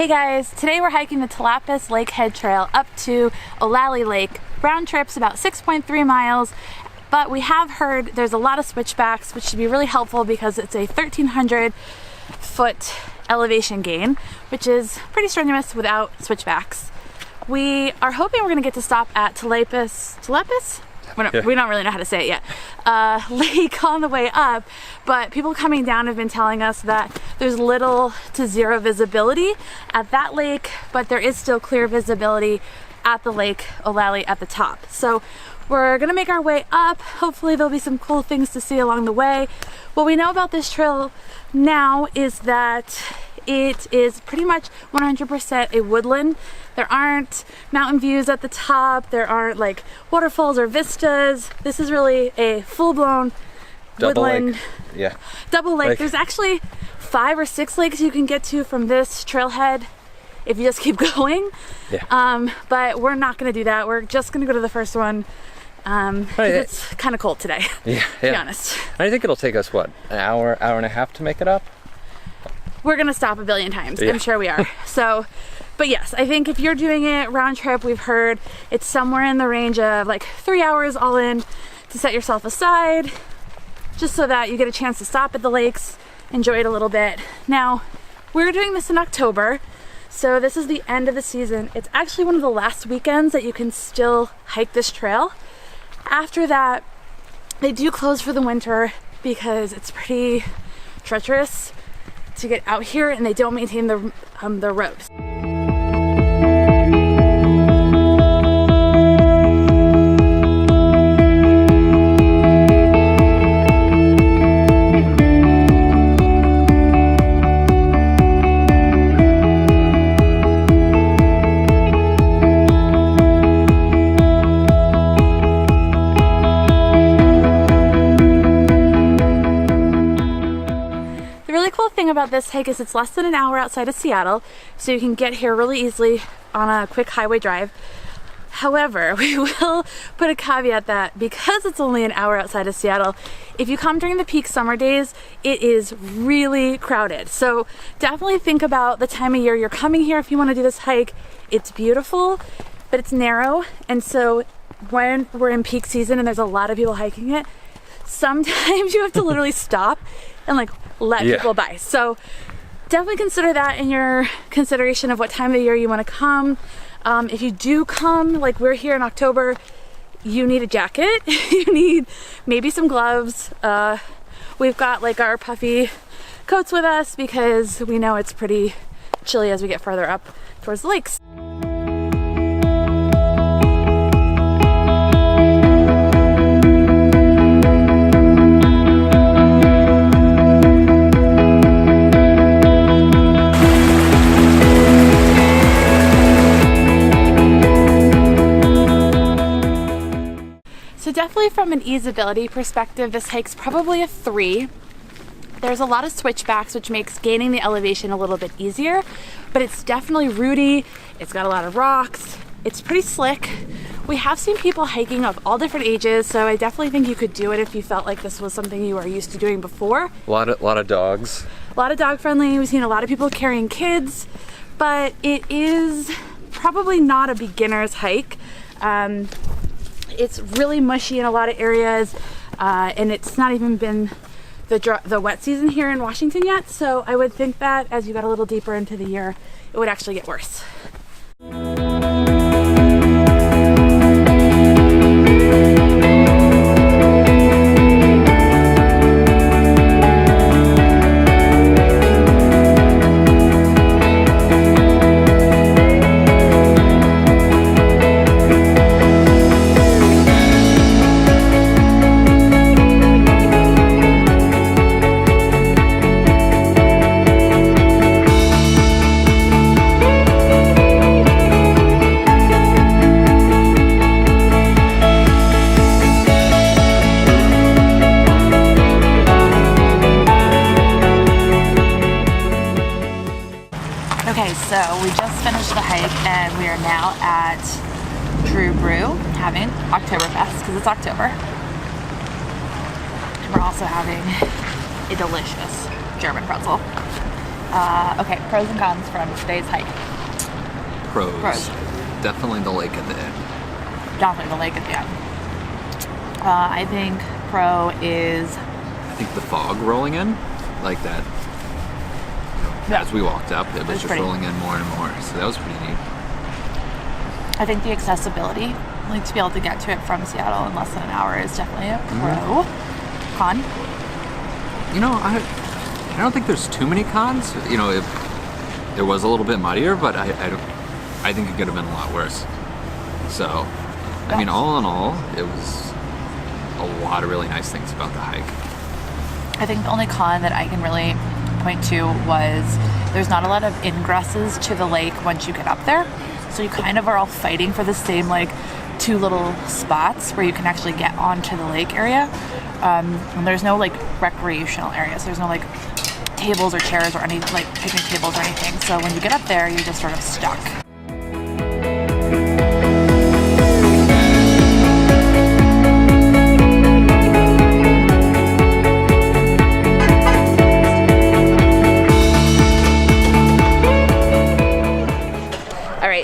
Hey guys, today we're hiking the Talapus Lakehead Trail up to Olallie Lake. Round trip's about 6.3 miles, but we have heard there's a lot of switchbacks, which should be really helpful because it's a 1,300 foot elevation gain, which is pretty strenuous without switchbacks. We are hoping we're gonna get to stop at Talapus? We don't really know how to say it yet. Lake on the way up, but people coming down have been telling us that there's little to zero visibility at that lake, but there is still clear visibility at the lake Olallie at the top. So we're gonna make our way up. Hopefully there'll be some cool things to see along the way. What we know about this trail now is that it is pretty much 100% a woodland. There aren't mountain views at the top. There aren't like waterfalls or vistas. This is really a full-blown woodland. Lake. Yeah. Double lake. There's actually 5 or 6 lakes you can get to from this trailhead if you just keep going. Yeah. But we're not gonna do that. We're just gonna go to the first one. It's kind of cold today, yeah, to be honest. I think it'll take us, what, an hour and a half to make it up? We're gonna stop a billion times, yeah. I'm sure we are. So, but yes, I think if you're doing it round trip, we've heard it's somewhere in the range of like 3 hours all in to set yourself aside, just so that you get a chance to stop at the lakes, enjoy it a little bit. Now, we're doing this in October, so this is the end of the season. It's actually one of the last weekends that you can still hike this trail. After that, they do close for the winter because it's pretty treacherous to get out here, and they don't maintain the ropes. About this hike is it's less than an hour outside of Seattle, so you can get here really easily on a quick highway drive. However, we will put a caveat that because it's only an hour outside of Seattle, if you come during the peak summer days, it is really crowded. So definitely think about the time of year you're coming here if you want to do this hike. It's beautiful, but it's narrow, and so when we're in peak season and there's a lot of people hiking it, sometimes you have to literally stop and like let people by. So definitely consider that in your consideration of what time of the year you want to come. If you do come, like we're here in October, you need a jacket. You need maybe some gloves. We've got like our puffy coats with us because we know it's pretty chilly as we get further up towards the lakes. Definitely from an easeability perspective, this hike's probably a 3. There's a lot of switchbacks, which makes gaining the elevation a little bit easier, but it's definitely rooty. It's got a lot of rocks. It's pretty slick. We have seen people hiking of all different ages, so I definitely think you could do it if you felt like this was something you were used to doing before. A lot of dogs. A lot of dog friendly. We've seen a lot of people carrying kids, but it is probably not a beginner's hike. It's really mushy in a lot of areas, and it's not even been the wet season here in Washington yet, so I would think that as you got a little deeper into the year, it would actually get worse. So we just finished the hike and we are now at Dru Bru having Oktoberfest because it's October. And we're also having a delicious German pretzel. Okay, pros and cons from today's hike. Pros. Pros. Definitely the lake at the end. Definitely the lake at the end. I think pro is... I think the fog rolling in, like that. Yeah. As we walked up, it was just pretty. rolling in more and more. So that was pretty neat. I think the accessibility, like to be able to get to it from Seattle in less than an hour, is definitely a pro. Con? You know, I don't think there's too many cons. You know, it was a little bit muddier, but I think it could have been a lot worse. So, I mean, all in all, it was a lot of really nice things about the hike. I think the only con that I can really point to was there's not a lot of ingresses to the lake once you get up there. So you kind of are all fighting for the same like two little spots where you can actually get onto the lake area. And there's no like recreational areas. There's no like tables or chairs or any like picnic tables or anything. So when you get up there, you're just sort of stuck.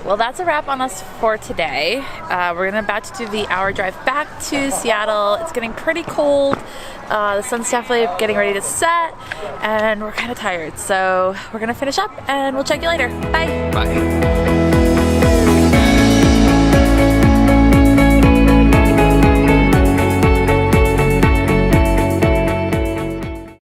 Well, that's a wrap on us for today. We're about to do the hour drive back to Seattle. It's getting pretty cold. The sun's definitely getting ready to set, and we're kind of tired. So we're gonna finish up, and we'll check you later. Bye. Bye.